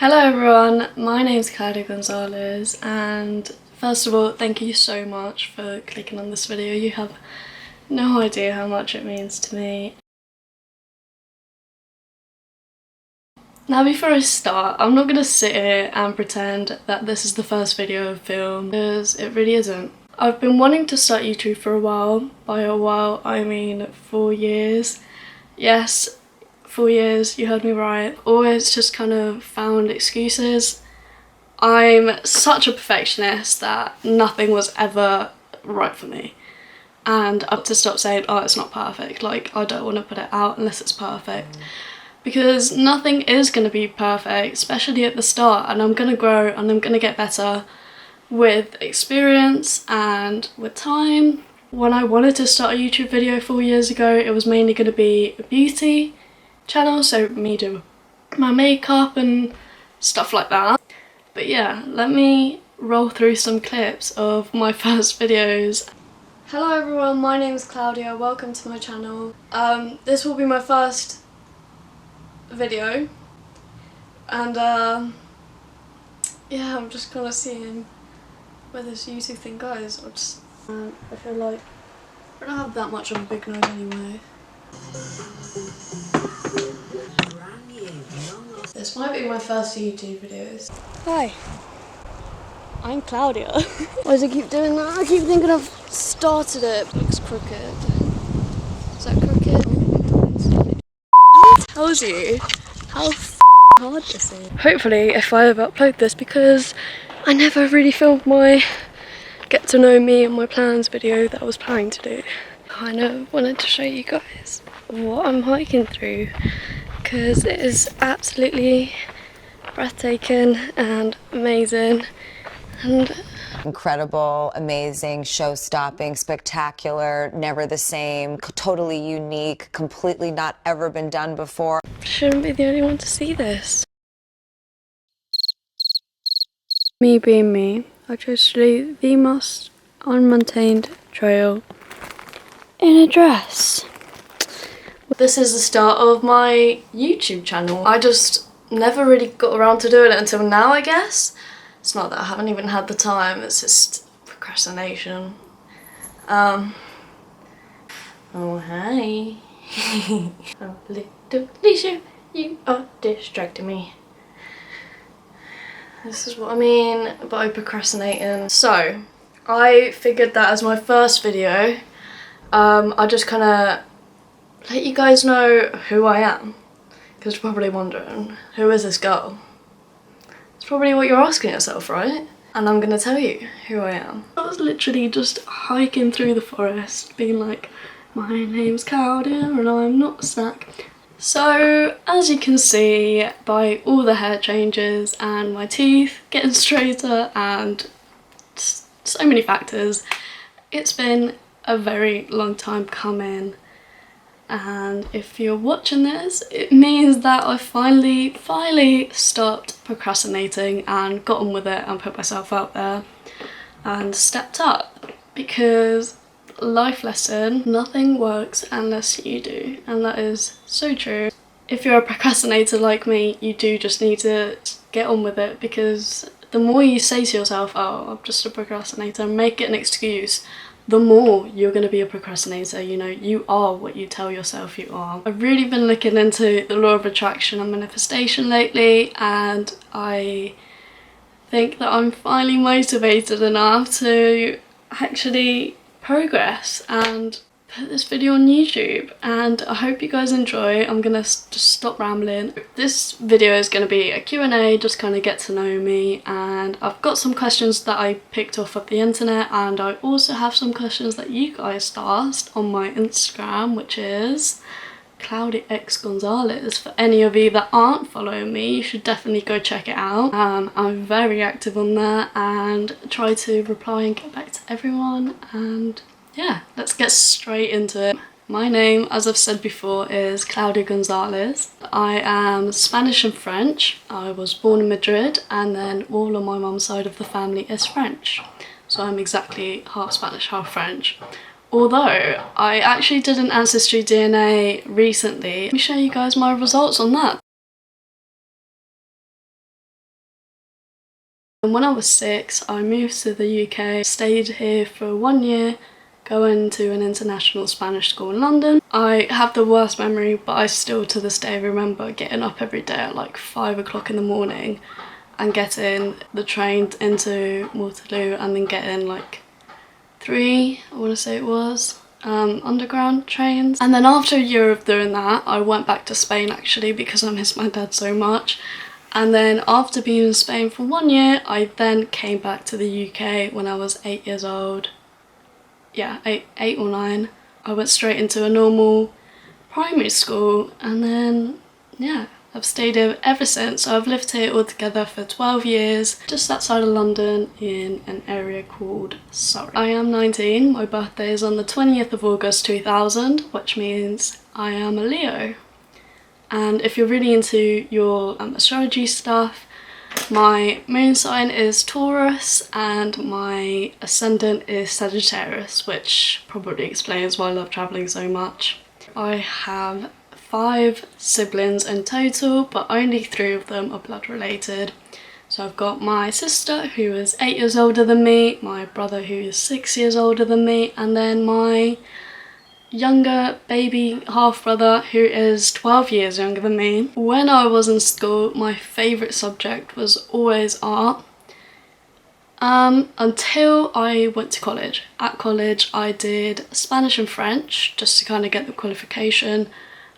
Hello everyone, my name's Claudia Gonzalez, and first of all, thank you so much for clicking on this video. You have no idea how much it means to me. Now before I start, I'm not going to sit here and pretend that this is the first video I've filmed, because it really isn't. I've been wanting to start YouTube for a while. By a while, I mean 4 years. Yes, 4 years, you heard me right. Always just kind of found excuses. I'm such a perfectionist that nothing was ever right for me. And I have to stop saying, oh, it's not perfect. Like, I don't want to put it out unless it's perfect. Because nothing is going to be perfect, especially at the start. And I'm going to grow and I'm going to get better with experience and with time. When I wanted to start a YouTube video 4 years ago, it was mainly going to be a beauty channel, so me do my makeup and stuff like that. But yeah, let me roll through some clips of my first videos. Hello everyone, my name is Claudia, welcome to my channel. This will be my first video, and yeah, I'm just kind of seeing where this YouTube thing goes. I feel like I don't have that much of a big nose anyway. This might be my first YouTube videos. Hi, I'm Claudia. Why does it keep doing that? I keep thinking I've started it. It looks crooked. Is that crooked? Who tells you how hard this is? Hopefully, if I ever upload this, because I never really filmed my get to know me and my plans video that I was planning to do. I know, wanted to show you guys what I'm hiking through, because it is absolutely breathtaking and amazing and incredible, amazing, show-stopping, spectacular, never the same, totally unique, completely not ever been done before. Shouldn't be the only one to see this. Me being me, I chose to do the most unmaintained trail in a dress. This is the start of my YouTube channel. I just never really got around to doing it until now, I guess. It's not that I haven't even had the time, it's just procrastination. Oh hi. Oh little Alicia, you are distracting me. This is what I mean by procrastinating. So, I figured that as my first video, I just kind of let you guys know who I am. Because you're probably wondering, who is this girl? It's probably what you're asking yourself, right? And I'm gonna tell you who I am. I was literally just hiking through the forest, being like, my name's Claudia and I'm not a snack. So, as you can see by all the hair changes and my teeth getting straighter and so many factors, it's been a very long time coming. And if you're watching this, it means that I finally stopped procrastinating and got on with it and put myself out there and stepped up. Because life lesson, nothing works unless you do, and that is so true. If you're a procrastinator like me, you do just need to get on with it, because the more you say to yourself, oh, I'm just a procrastinator, and make it an excuse, the more you're going to be a procrastinator. You know, you are what you tell yourself you are. I've really been looking into the law of attraction and manifestation lately, and I think that I'm finally motivated enough to actually progress and put this video on YouTube, and I hope you guys enjoy. I'm gonna just stop rambling. This video is gonna be a Q&A, just kind of get to know me, and I've got some questions that I picked off of the internet, and I also have some questions that you guys asked on my Instagram, which is Claudia X Gonzalez. For any of you that aren't following me, you should definitely go check it out. I'm very active on there and try to reply and get back to everyone, and yeah, let's get straight into it. My name, as I've said before, is Claudia Gonzalez. I am Spanish and French. I was born in Madrid, and then all on my mum's side of the family is French. So I'm exactly half Spanish, half French. Although, I actually did an Ancestry DNA recently. Let me show you guys my results on that. And when I was 6, I moved to the UK, stayed here for 1 year, going to an international Spanish school in London. I have the worst memory, but I still to this day remember getting up every day at like 5 o'clock in the morning and getting the train into Waterloo and then getting like 3, I want to say it was, underground trains. And then after a year of doing that, I went back to Spain actually because I miss my dad so much. And then after being in Spain for 1 year, I then came back to the UK when I was 8 years old. Yeah, 8 or 9. I went straight into a normal primary school and then, yeah, I've stayed here ever since. So I've lived here altogether for 12 years, just outside of London in an area called Surrey. I am 19, my birthday is on the 20th of August 2000, which means I am a Leo. And if you're really into your astrology stuff, my moon sign is Taurus and my ascendant is Sagittarius, which probably explains why I love travelling so much. I have 5 siblings in total, but only 3 of them are blood related. So I've got my sister who is 8 years older than me, my brother who is 6 years older than me, and then my younger baby half brother who is 12 years younger than me. When I was in school, my favourite subject was always art, until I went to college. At college I did Spanish and French just to kind of get the qualification,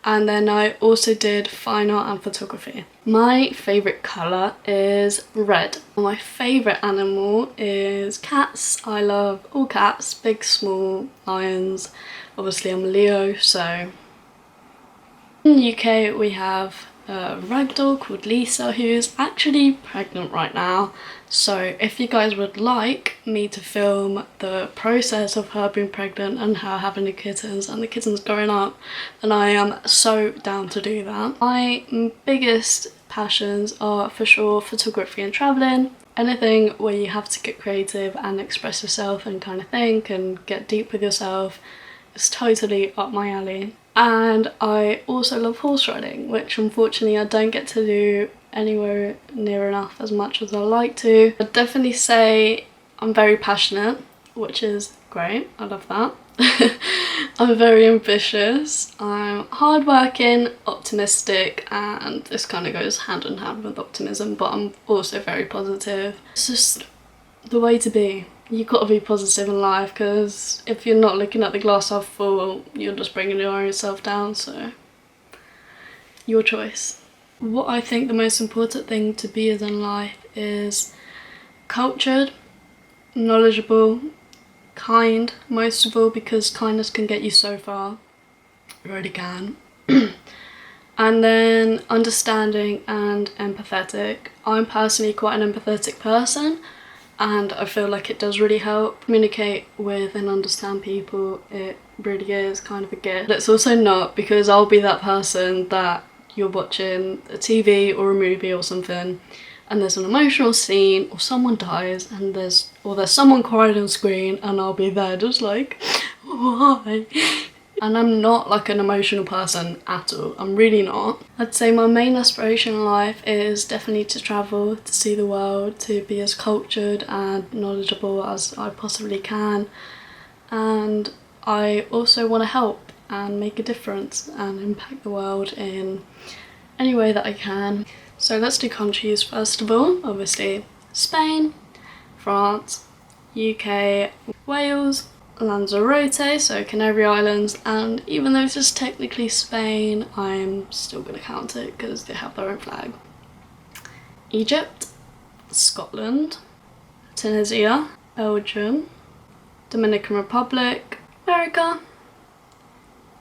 and then I also did fine art and photography. My favourite colour is red. My favourite animal is cats. I love all cats, big, small, lions. Obviously I'm a Leo, so. In the UK we have a ragdoll called Lisa who's actually pregnant right now. So if you guys would like me to film the process of her being pregnant and her having the kittens and the kittens growing up, then I am so down to do that. My biggest passions are for sure photography and travelling. Anything where you have to get creative and express yourself and kind of think and get deep with yourself is totally up my alley. And I also love horse riding, which unfortunately I don't get to do anywhere near enough as much as I like to. I'd definitely say I'm very passionate, which is great, I love that. I'm very ambitious, I'm hardworking, optimistic, and this kind of goes hand in hand with optimism, but I'm also very positive. It's just the way to be. You've got to be positive in life, because if you're not looking at the glass half full, you're just bringing your own self down, so your choice. What I think the most important thing to be in life is cultured, knowledgeable, kind, most of all, because kindness can get you so far. It really can. And then understanding and empathetic. I'm personally quite an empathetic person, and I feel like it does really help communicate with and understand people. It really is kind of a gift. But it's also not, because I'll be that person that you're watching a TV or a movie or something and there's an emotional scene or someone dies and there's someone crying on screen, and I'll be there just like, why? And I'm not like an emotional person at all, I'm really not. I'd say my main aspiration in life is definitely to travel, to see the world, to be as cultured and knowledgeable as I possibly can. And I also want to help and make a difference and impact the world in any way that I can. So let's do countries first of all. Obviously Spain, France, UK, Wales, Lanzarote, so Canary Islands, and even though this is technically Spain, I'm still going to count it because they have their own flag. Egypt, Scotland, Tunisia, Belgium, Dominican Republic, America,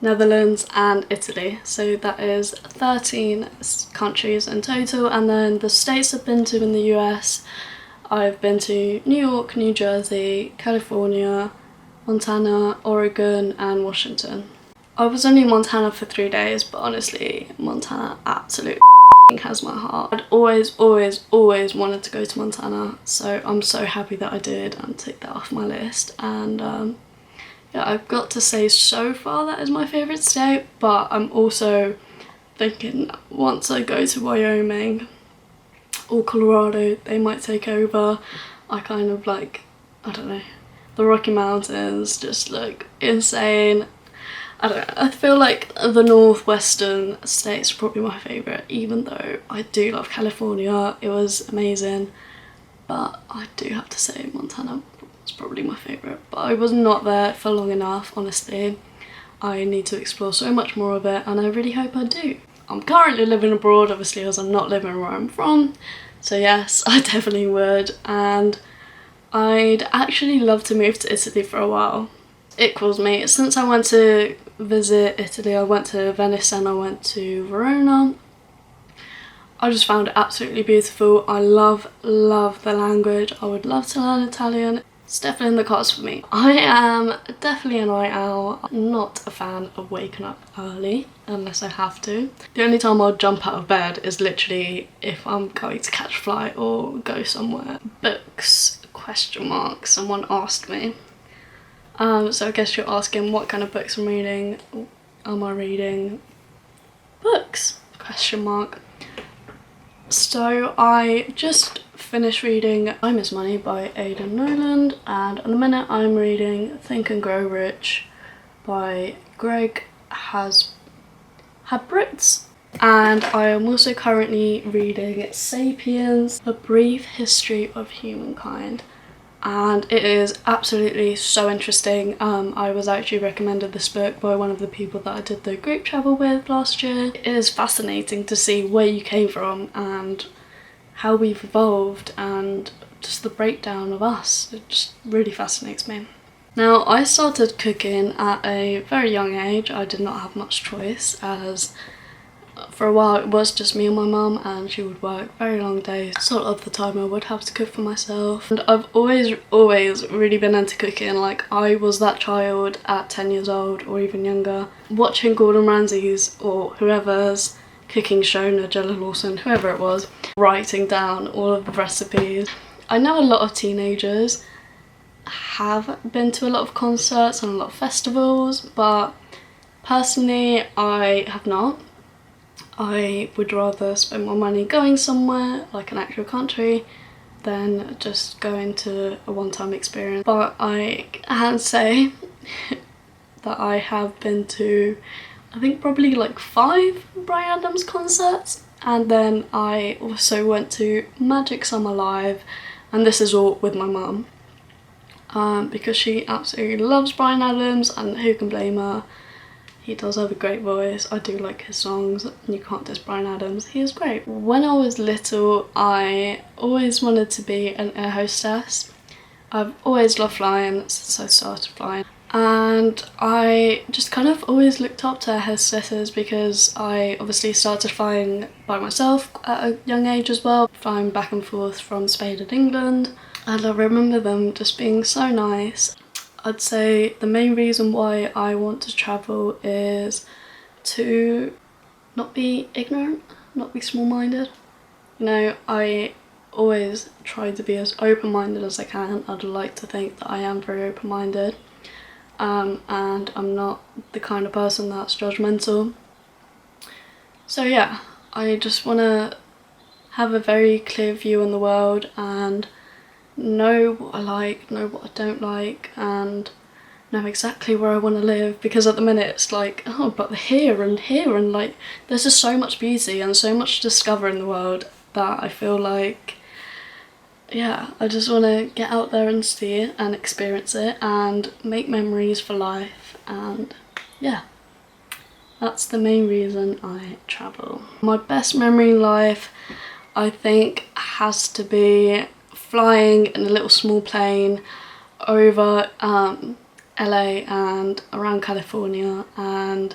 Netherlands and Italy. So that is 13 countries in total, and then the states I've been to in the US, I've been to New York, New Jersey, California, Montana, Oregon and Washington. I was only in Montana for 3 days, but honestly Montana absolutely has my heart. I'd always wanted to go to Montana, so I'm so happy that I did and tick that off my list. And yeah, I've got to say so far that is my favourite state, but I'm also thinking once I go to Wyoming, or Colorado, they might take over. I kind of like, I don't know, the Rocky Mountains just look insane. I don't know, I feel like the northwestern states are probably my favourite, even though I do love California, it was amazing. But I do have to say Montana was probably my favourite. But I was not there for long enough, honestly. I need to explore so much more of it, and I really hope I do. I'm currently living abroad, obviously, as I'm not living where I'm from. So yes, I definitely would. And I'd actually love to move to Italy for a while. It calls me. Since I went to visit Italy, I went to Venice and I went to Verona. I just found it absolutely beautiful. I love the language. I would love to learn Italian. It's definitely in the cards for me. I am definitely a night owl. I'm not a fan of waking up early unless I have to. The only time I'll jump out of bed is literally if I'm going to catch a flight or go somewhere. Books, ? Someone asked me. So I guess you're asking what kind of books I'm reading. Am I reading books? ? So I just finished reading Time is Money by Aidan Noland, and at the minute I'm reading Think and Grow Rich by Greg Habritz, and I am also currently reading Sapiens, A Brief History of Humankind, and it is absolutely so interesting. I was actually recommended this book by one of the people that I did the group travel with last year. It is fascinating to see where you came from and how we've evolved and just the breakdown of us. It just really fascinates me. Now, I started cooking at a very young age. I did not have much choice, as for a while it was just me and my mum, and she would work very long days, so a lot of the time I would have to cook for myself. And I've always really been into cooking. Like, I was that child at 10 years old or even younger, watching Gordon Ramsay's or whoever's cooking show, Nigella Lawson, whoever it was, writing down all of the recipes. I know a lot of teenagers have been to a lot of concerts and a lot of festivals, but personally I have not. I would rather spend my money going somewhere, like an actual country, than just going to a one-time experience. But I can say that I have been to, I think, probably like 5 Bryan Adams concerts, and then I also went to Magic Summer Live, and this is all with my mum, because she absolutely loves Bryan Adams, and who can blame her? He does have a great voice. I do like his songs, and you can't diss Bryan Adams. He is great. When I was little, I always wanted to be an air hostess. I've always loved flying since I started flying. And I just kind of always looked up to air hostesses because I obviously started flying by myself at a young age as well, flying back and forth from Spain and England. And I remember them just being so nice. I'd say the main reason why I want to travel is to not be ignorant, not be small-minded. You know, I always try to be as open-minded as I can. I'd like to think that I am very open-minded, and I'm not the kind of person that's judgmental. So yeah, I just want to have a very clear view on the world and know what I like, know what I don't like, and know exactly where I want to live, because at the minute it's like, oh, but here and like there's just so much beauty and so much to discover in the world that I feel like, yeah, I just want to get out there and see it and experience it and make memories for life. And yeah, that's the main reason I travel. My best memory in life, I think, has to be flying in a little small plane over LA and around California, and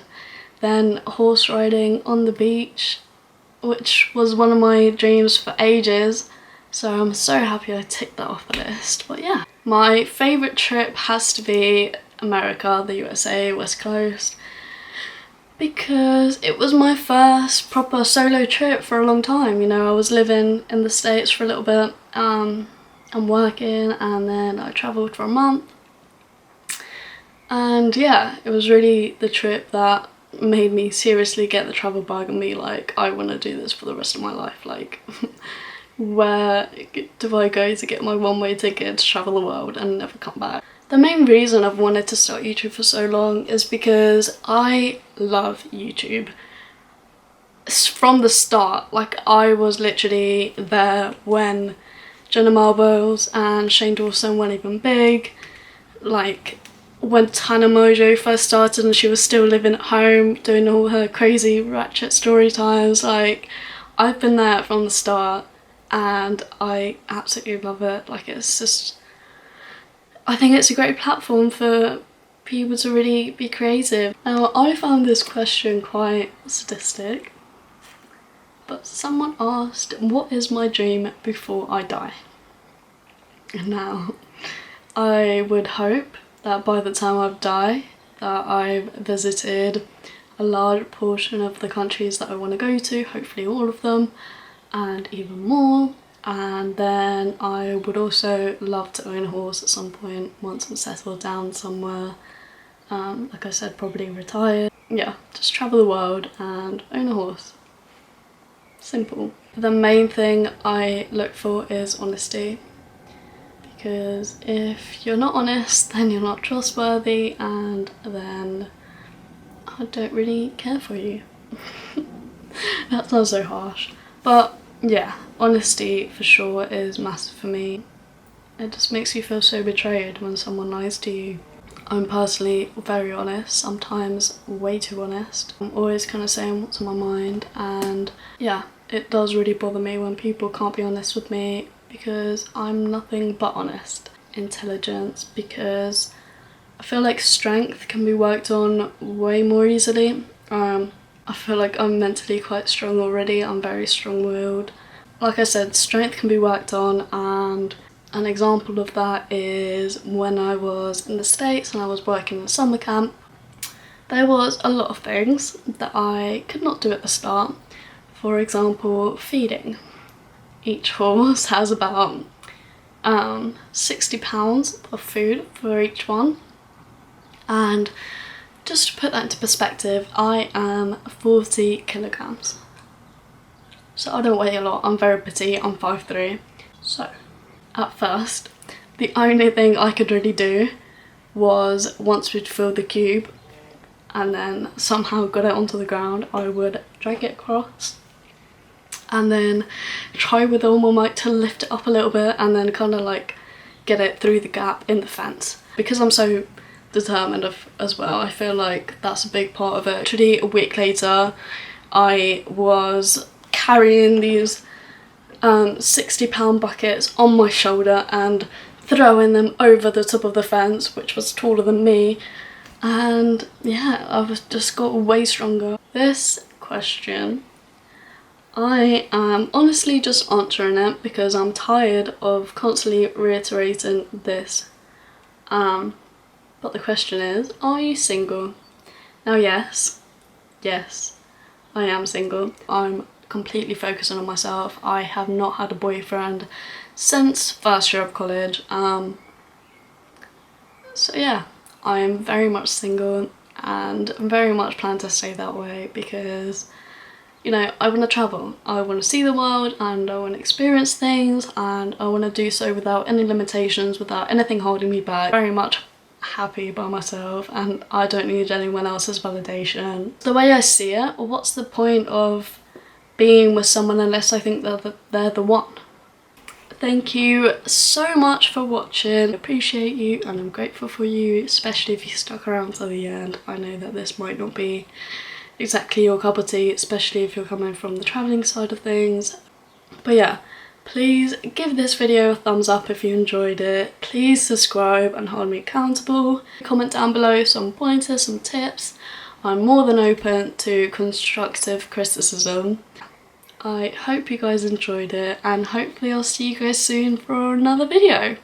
then horse riding on the beach, which was one of my dreams for ages, so I'm so happy I ticked that off the list. But yeah, my favourite trip has to be America, the USA, West Coast, because it was my first proper solo trip for a long time. You know, I was living in the States for a little bit, and working, and then I travelled for a month. And yeah, it was really the trip that made me seriously get the travel bug and be like, I want to do this for the rest of my life. Like, where do I go to get my one-way ticket to travel the world and never come back. The main reason I've wanted to start YouTube for so long is because I love YouTube. From the start, like I was literally there when Jenna Marbles and Shane Dawson weren't even big, like when Tana Mojo first started and she was still living at home doing all her crazy ratchet story times. Like, I've been there from the start and I absolutely love it. Like, it's just, I think it's a great platform for people to really be creative. Now, I found this question quite sadistic, but someone asked, what is my dream before I die? And now, I would hope that by the time I die, that I've visited a large portion of the countries that I want to go to, hopefully all of them, and even more. And then I would also love to own a horse at some point once I'm settled down somewhere. Like I said, probably retired. Yeah, just travel the world and own a horse. Simple. The main thing I look for is honesty. Because if you're not honest, then you're not trustworthy, and then I don't really care for you. That sounds so harsh. But yeah, honesty for sure is massive for me. It just makes you feel so betrayed when someone lies to you. I'm personally very honest, sometimes way too honest. I'm always kind of saying what's on my mind, and yeah, it does really bother me when people can't be honest with me, because I'm nothing but honest. Intelligence, because I feel like strength can be worked on way more easily. I feel like I'm mentally quite strong already. I'm very strong-willed. Like I said, strength can be worked on, and an example of that is when I was in the States and I was working in summer camp. There was a lot of things that I could not do at the start. For example, feeding. Each horse has about 60 pounds of food for each one, and just to put that into perspective, I am 40 kilograms, so I don't weigh a lot. I'm very petite, I'm 5'3". So at first the only thing I could really do was, once we'd filled the cube and then somehow got it onto the ground, I would drag it across and then try with all my might to lift it up a little bit and then kind of like get it through the gap in the fence. Because I'm so determined as well, I feel like that's a big part of it. Literally a week later, I was carrying these 60-pound buckets on my shoulder and throwing them over the top of the fence, which was taller than me. And yeah, I've just got way stronger. This question, I am honestly just answering it because I'm tired of constantly reiterating this. But the question is, are you single? Now yes, I am single. I'm completely focusing on myself. I have not had a boyfriend since first year of college. So yeah, I am very much single and very much plan to stay that way because, you know, I want to travel, I want to see the world, and I want to experience things, and I want to do so without any limitations, without anything holding me back. Very much happy by myself and I don't need anyone else's validation. The way I see it, what's the point of being with someone unless I think they're the one? Thank you so much for watching. I appreciate you and I'm grateful for you, especially if you stuck around to the end. I know that this might not be exactly your cup of tea, especially if you're coming from the travelling side of things. But yeah, please give this video a thumbs up if you enjoyed it. Please subscribe and hold me accountable. Comment down below some pointers, some tips. I'm more than open to constructive criticism. I hope you guys enjoyed it and hopefully I'll see you guys soon for another video.